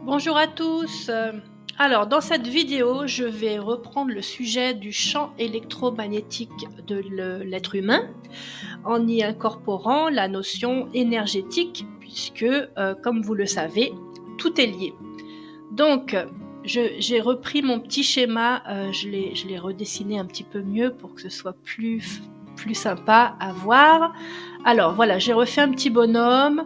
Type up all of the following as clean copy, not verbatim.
Bonjour à tous. Alors, dans cette vidéo, je vais reprendre le sujet du champ électromagnétique de l'être humain en y incorporant la notion énergétique puisque, comme vous le savez, tout est lié. Donc, j'ai repris mon petit schéma, je l'ai redessiné un petit peu mieux pour que ce soit plus sympa à voir. Alors voilà, j'ai refait un petit bonhomme,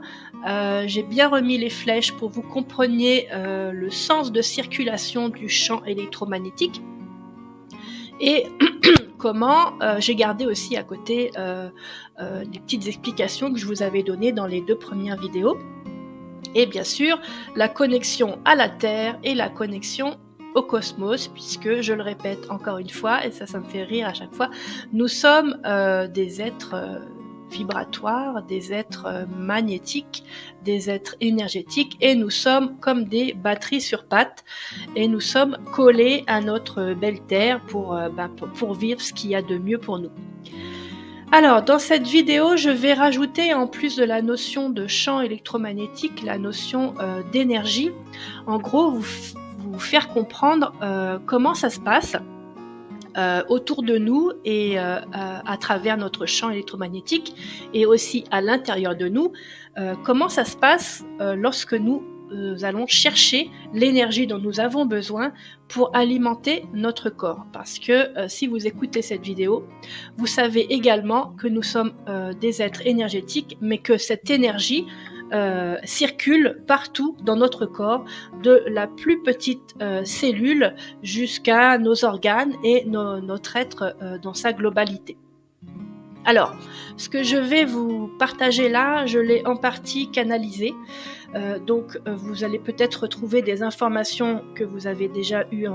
j'ai bien remis les flèches pour que vous compreniez le sens de circulation du champ électromagnétique et comment j'ai gardé aussi à côté les petites explications que je vous avais données dans les 2 premières vidéos. Et bien sûr, la connexion à la Terre et la connexion au cosmos, puisque, je le répète encore une fois, et ça me fait rire à chaque fois, nous sommes des êtres vibratoires, des êtres magnétiques, des êtres énergétiques, et nous sommes comme des batteries sur pattes, et nous sommes collés à notre belle Terre pour vivre ce qu'il y a de mieux pour nous. Alors, dans cette vidéo, je vais rajouter, en plus de la notion de champ électromagnétique, la notion d'énergie. En gros, vous faire comprendre comment ça se passe autour de nous et à travers notre champ électromagnétique, et aussi à l'intérieur de nous, comment ça se passe lorsque nous allons chercher l'énergie dont nous avons besoin pour alimenter notre corps. Parce que si vous écoutez cette vidéo, vous savez également que nous sommes des êtres énergétiques, mais que cette énergie circule partout dans notre corps, de la plus petite cellule jusqu'à nos organes et notre être dans sa globalité. Alors, ce que je vais vous partager là, je l'ai en partie canalisé. Donc, vous allez peut-être retrouver des informations que vous avez déjà eues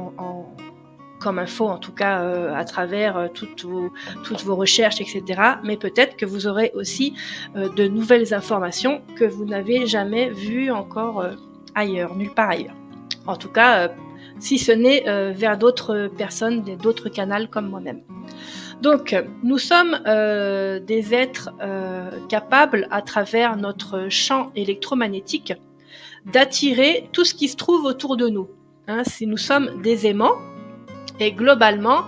comme info, en tout cas à travers toutes vos recherches, etc. Mais peut-être que vous aurez aussi de nouvelles informations que vous n'avez jamais vues encore ailleurs, nulle part ailleurs. En tout cas, si ce n'est vers d'autres personnes, d'autres canaux comme moi-même. Donc, nous sommes des êtres capables, à travers notre champ électromagnétique, d'attirer tout ce qui se trouve autour de nous. Si nous sommes des aimants, et globalement,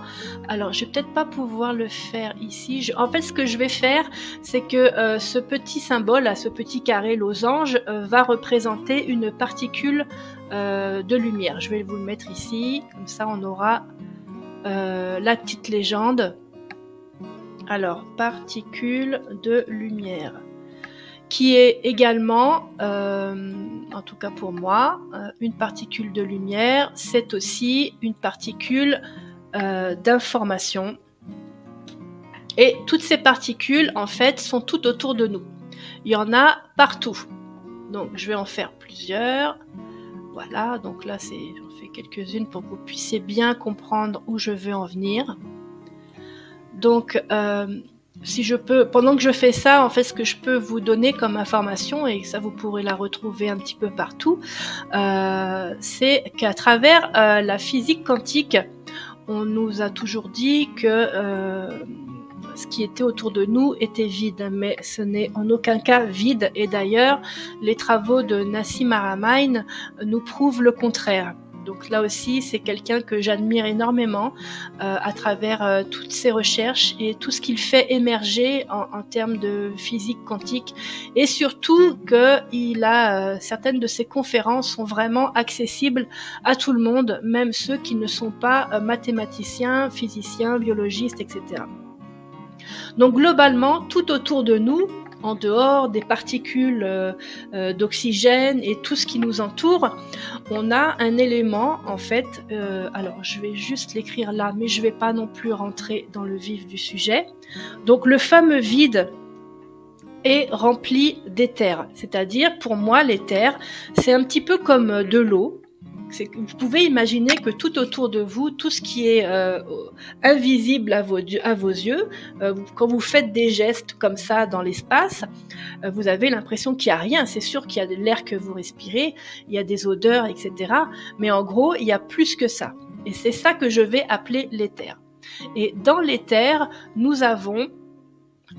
alors je vais peut-être pas pouvoir le faire ici. En fait, ce que je vais faire, c'est que ce petit symbole, ce petit carré losange, va représenter une particule de lumière. Je vais vous le mettre ici, comme ça on aura la petite légende. Alors, particule de lumière, qui est également, en tout cas pour moi, une particule de lumière, c'est aussi une particule d'information. Et toutes ces particules, en fait, sont tout autour de nous. Il y en a partout. Donc, je vais en faire plusieurs. Voilà, donc là, j'en fais quelques-unes pour que vous puissiez bien comprendre où je veux en venir. Donc, si je peux, pendant que je fais ça, en fait, ce que je peux vous donner comme information, et ça vous pourrez la retrouver un petit peu partout, c'est qu'à travers la physique quantique, on nous a toujours dit que ce qui était autour de nous était vide, mais ce n'est en aucun cas vide, et d'ailleurs, les travaux de Nassim Haramein nous prouvent le contraire. Donc là aussi, c'est quelqu'un que j'admire énormément à travers toutes ses recherches et tout ce qu'il fait émerger en termes de physique quantique, et surtout que certaines de ses conférences sont vraiment accessibles à tout le monde, même ceux qui ne sont pas mathématiciens, physiciens, biologistes, etc. Donc globalement, tout autour de nous, en dehors des particules d'oxygène et tout ce qui nous entoure, on a un élément, en fait, alors je vais juste l'écrire là, mais je ne vais pas non plus rentrer dans le vif du sujet. Donc le fameux vide est rempli d'éther, c'est-à-dire, pour moi, l'éther, c'est un petit peu comme de l'eau. Vous pouvez imaginer que tout autour de vous, tout ce qui est invisible à vos yeux, quand vous faites des gestes comme ça dans l'espace, vous avez l'impression qu'il n'y a rien. C'est sûr qu'il y a de l'air que vous respirez, il y a des odeurs, etc. Mais en gros, il y a plus que ça. Et c'est ça que je vais appeler l'éther. Et dans l'éther, nous avons,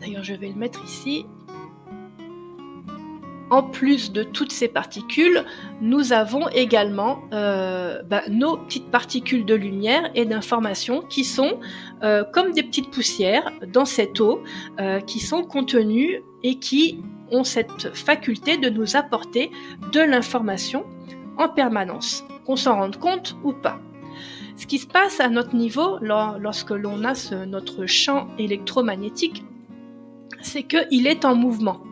d'ailleurs je vais le mettre ici, en plus de toutes ces particules, nous avons également nos petites particules de lumière et d'information qui sont comme des petites poussières dans cette eau qui sont contenues et qui ont cette faculté de nous apporter de l'information en permanence, qu'on s'en rende compte ou pas. Ce qui se passe à notre niveau, lorsque l'on a notre champ électromagnétique, c'est qu'il est en mouvement.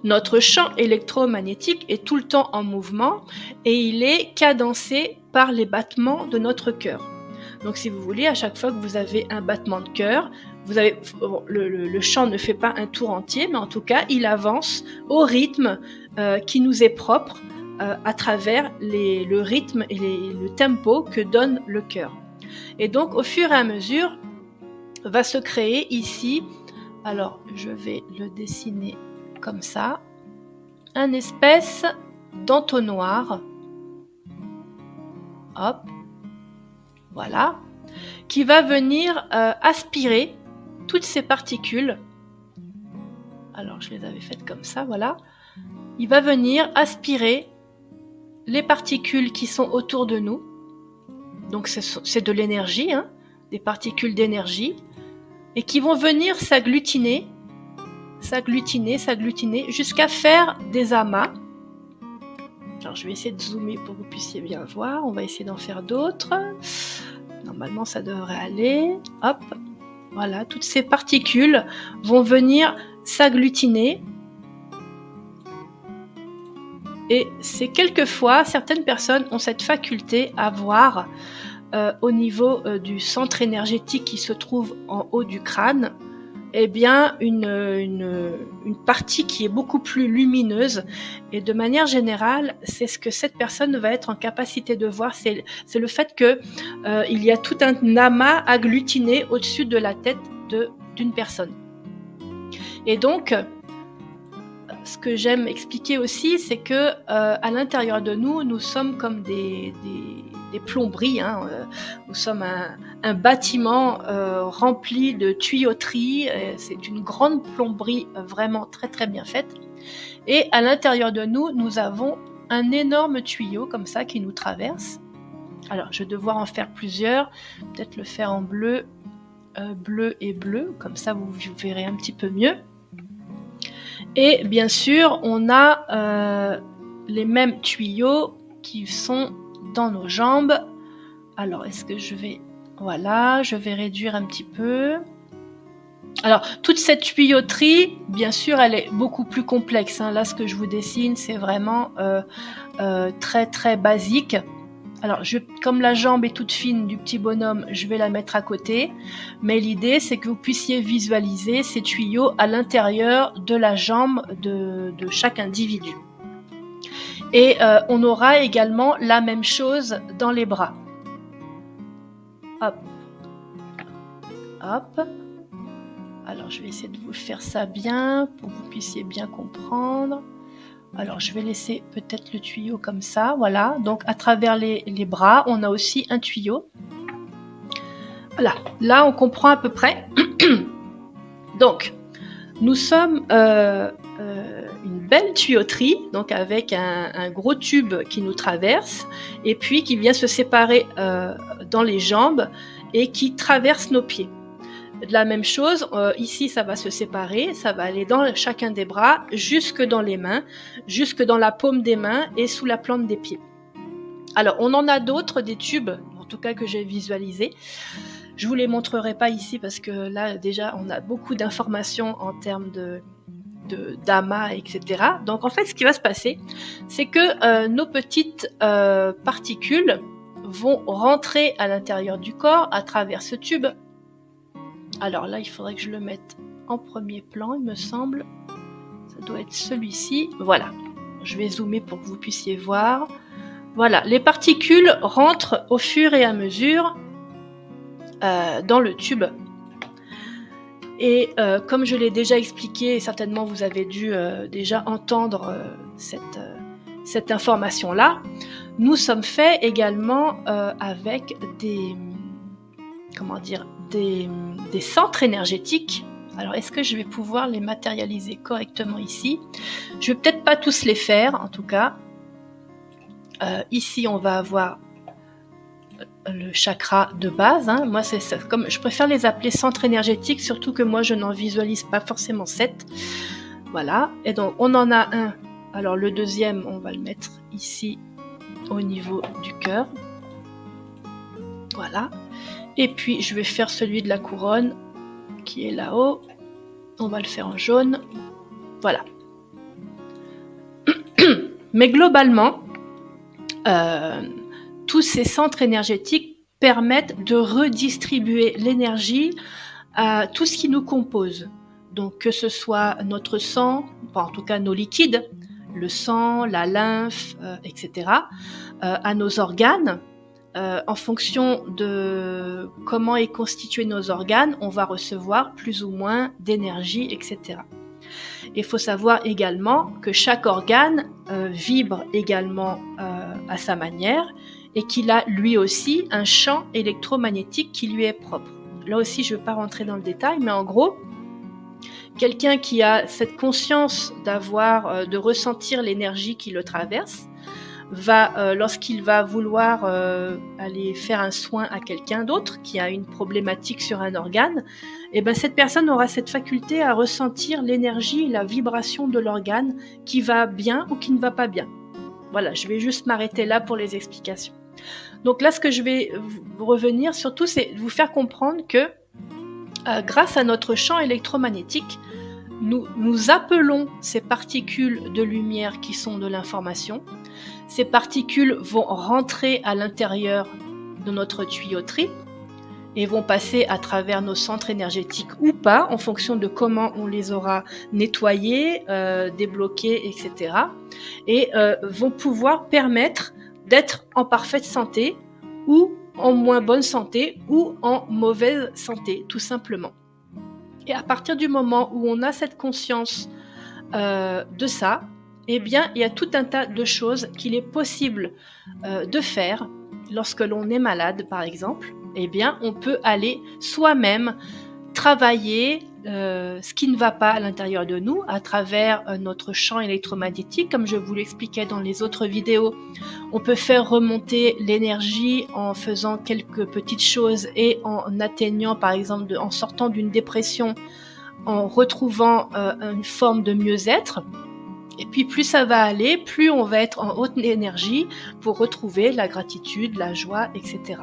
Notre champ électromagnétique est tout le temps en mouvement et il est cadencé par les battements de notre cœur. Donc si vous voulez, à chaque fois que vous avez un battement de cœur, le champ ne fait pas un tour entier, mais en tout cas, il avance au rythme qui nous est propre à travers le rythme et le tempo que donne le cœur. Et donc, au fur et à mesure, va se créer ici, alors je vais le dessiner comme ça, un espèce d'entonnoir, hop, voilà, qui va venir aspirer toutes ces particules. Alors je les avais faites comme ça, voilà. Il va venir aspirer les particules qui sont autour de nous. Donc c'est de l'énergie, hein, des particules d'énergie, et qui vont venir s'agglutiner jusqu'à faire des amas. Alors je vais essayer de zoomer pour que vous puissiez bien voir. On va essayer d'en faire d'autres. Normalement ça devrait aller. Hop, voilà, toutes ces particules vont venir s'agglutiner. Et c'est quelquefois, certaines personnes ont cette faculté à voir au niveau du centre énergétique qui se trouve en haut du crâne, eh bien une partie qui est beaucoup plus lumineuse. Et de manière générale, c'est ce que cette personne va être en capacité de voir, c'est le fait que il y a tout un amas agglutiné au-dessus de la tête d'une personne. Et donc, ce que j'aime expliquer aussi, c'est que à l'intérieur de nous, nous sommes comme des plomberies, hein. Nous sommes un bâtiment rempli de tuyauteries. C'est une grande plomberie vraiment très très bien faite. Et à l'intérieur de nous, nous avons un énorme tuyau comme ça qui nous traverse. Alors, je vais devoir en faire plusieurs. Peut-être le faire en bleu, bleu et bleu. Comme ça, vous verrez un petit peu mieux. Et bien sûr, on a les mêmes tuyaux qui sont dans nos jambes. Alors, est-ce que je vais... Voilà, je vais réduire un petit peu. Alors, toute cette tuyauterie, bien sûr, elle est beaucoup plus complexe, hein. Là, ce que je vous dessine, c'est vraiment très, très basique. Alors, comme la jambe est toute fine du petit bonhomme, je vais la mettre à côté. Mais l'idée, c'est que vous puissiez visualiser ces tuyaux à l'intérieur de la jambe de chaque individu. Et on aura également la même chose dans les bras. Hop. Hop. Alors, je vais essayer de vous faire ça bien pour que vous puissiez bien comprendre. Alors, je vais laisser peut-être le tuyau comme ça, voilà. Donc, à travers les bras, on a aussi un tuyau. Voilà, là, on comprend à peu près. Donc, nous sommes une belle tuyauterie, donc avec un gros tube qui nous traverse, et puis qui vient se séparer dans les jambes et qui traverse nos pieds. De la même chose, ici ça va se séparer, ça va aller dans chacun des bras, jusque dans les mains, jusque dans la paume des mains et sous la plante des pieds. Alors on en a d'autres, des tubes, en tout cas que j'ai visualisés. Je vous les montrerai pas ici parce que là déjà on a beaucoup d'informations en termes d'amas, etc. Donc en fait ce qui va se passer, c'est que nos petites particules vont rentrer à l'intérieur du corps à travers ce tube. Alors là, il faudrait que je le mette en premier plan, il me semble. Ça doit être celui-ci. Voilà. Je vais zoomer pour que vous puissiez voir. Voilà. Les particules rentrent au fur et à mesure dans le tube. Et comme je l'ai déjà expliqué, et certainement vous avez dû déjà entendre cette information-là, nous sommes faits également avec des centres énergétiques. Alors, est-ce que je vais pouvoir les matérialiser correctement ici? Je vais peut-être pas tous les faire, en tout cas. Ici, on va avoir le chakra de base. Hein. Moi, comme je préfère les appeler centres énergétiques, surtout que moi, je n'en visualise pas forcément 7. Voilà. Et donc, on en a un. Alors, le deuxième, on va le mettre ici, au niveau du cœur. Voilà. Et puis, je vais faire celui de la couronne, qui est là-haut. On va le faire en jaune. Voilà. Mais globalement, tous ces centres énergétiques permettent de redistribuer l'énergie à tout ce qui nous compose. Donc que ce soit notre sang, en tout cas nos liquides, le sang, la lymphe, etc., à nos organes. En fonction de comment est constitué nos organes, on va recevoir plus ou moins d'énergie, etc. Il faut savoir également que chaque organe vibre également à sa manière et qu'il a lui aussi un champ électromagnétique qui lui est propre. Là aussi, je ne vais pas rentrer dans le détail, mais en gros, quelqu'un qui a cette conscience de ressentir l'énergie qui le traverse, va, lorsqu'il va vouloir aller faire un soin à quelqu'un d'autre qui a une problématique sur un organe, et ben cette personne aura cette faculté à ressentir l'énergie, la vibration de l'organe qui va bien ou qui ne va pas bien. Voilà, je vais juste m'arrêter là pour les explications. Donc là, ce que je vais revenir surtout, c'est vous faire comprendre que grâce à notre champ électromagnétique, nous appelons ces particules de lumière qui sont de l'information. Ces particules vont rentrer à l'intérieur de notre tuyauterie et vont passer à travers nos centres énergétiques ou pas, en fonction de comment on les aura nettoyés, débloqués, etc. Et vont pouvoir permettre d'être en parfaite santé ou en moins bonne santé ou en mauvaise santé, tout simplement. Et à partir du moment où on a cette conscience de ça, eh bien, il y a tout un tas de choses qu'il est possible de faire lorsque l'on est malade, par exemple. Eh bien, on peut aller soi-même travailler ce qui ne va pas à l'intérieur de nous à travers notre champ électromagnétique. Comme je vous l'expliquais dans les autres vidéos, on peut faire remonter l'énergie en faisant quelques petites choses et en atteignant, par exemple, en sortant d'une dépression, en retrouvant une forme de mieux-être. Et puis plus ça va aller, plus on va être en haute énergie pour retrouver la gratitude, la joie, etc.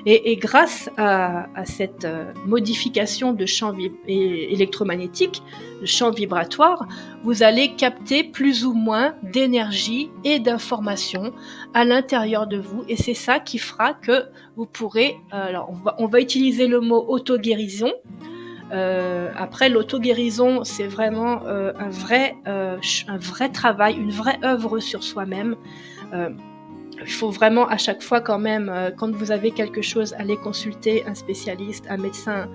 Et grâce à cette modification de champ électromagnétique, le champ vibratoire, vous allez capter plus ou moins d'énergie et d'informations à l'intérieur de vous. Et c'est ça qui fera que vous pourrez... alors on va utiliser le mot auto-guérison. Après, l'auto-guérison, c'est vraiment un vrai travail, une vraie œuvre sur soi-même. Il faut vraiment à chaque fois quand même, quand vous avez quelque chose, aller consulter un spécialiste, un médecin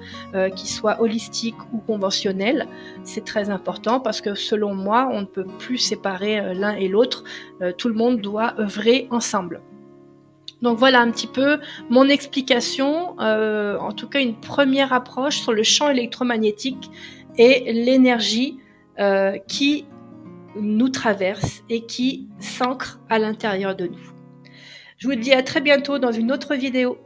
qui soit holistique ou conventionnel. C'est très important parce que selon moi, on ne peut plus séparer l'un et l'autre. Tout le monde doit œuvrer ensemble. Donc voilà un petit peu mon explication, en tout cas une première approche sur le champ électromagnétique et l'énergie qui nous traverse et qui s'ancre à l'intérieur de nous. Je vous dis à très bientôt dans une autre vidéo.